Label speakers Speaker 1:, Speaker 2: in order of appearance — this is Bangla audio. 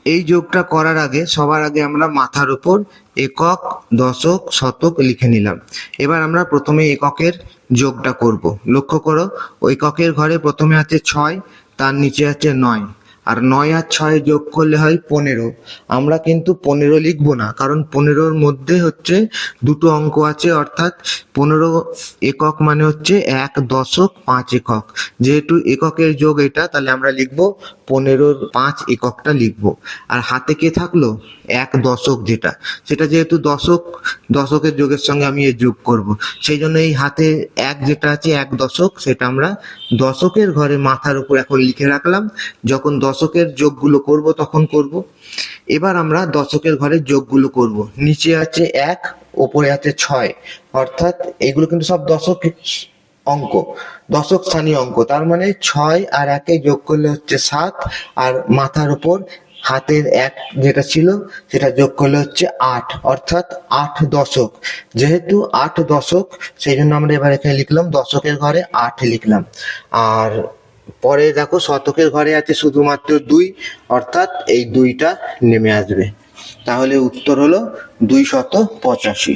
Speaker 1: এই যোগটা করার আগে সবার আগে আমরা মাথার উপর একক, দশক, শতক লিখে নিলাম। এবার আমরা প্রথমে এককের যোগটা করব। লক্ষ্য করো, এককের ঘরে প্রথমে আছে 6, তার নিচে আছে 9, আর 9 আর 6 যোগ করলে হয় 15। আমরা কিন্তু 15 লিখবো না, কারণ 15-র মধ্যে হচ্ছে দুটো অঙ্ক আছে, অর্থাৎ 15 একক মানে হচ্ছে 1 দশক 5 একক। যেহেতু এককের যোগ এটা, তাহলে আমরা লিখবো 15-র 5 এককটা লিখবো। আর হাতে কে থাকলো 1 দশক, সেটা যেহেতু দশকের যোগের সঙ্গে আমি এর যোগ করব, সেই জন্য এই হাতে 1 যেটা আছে 1 দশক, সেটা আমরা দশকের ঘরে মাথার উপর এখন লিখে রাখলাম। যখন দশকের যোগগুলো করব তখন করব। এবার আমরা দশকের ঘরে যোগগুলো করব। নিচে আছে 1, ওপরে আছে 6, অর্থাৎ এগুলো কিন্তু সব দশক অঙ্ক, দশক স্থানীয় অঙ্ক। তার মানে 6 আর 1 যোগ করলে হচ্ছে 7, আর মাথার উপর হাতের 1 যেটা ছিল সেটা যোগ করলে হচ্ছে 8, অর্থাৎ 8 দশক। যেহেতু 8 দশক, সেই জন্য আমরা এবার এখানে লিখলাম দশকের ঘরে 8 লিখলাম। আর পরে দেখো শতকের ঘরে আছে শুধুমাত্র 2, অর্থাৎ এই 2টা নেমে আসবে। তাহলে উত্তর হলো 285।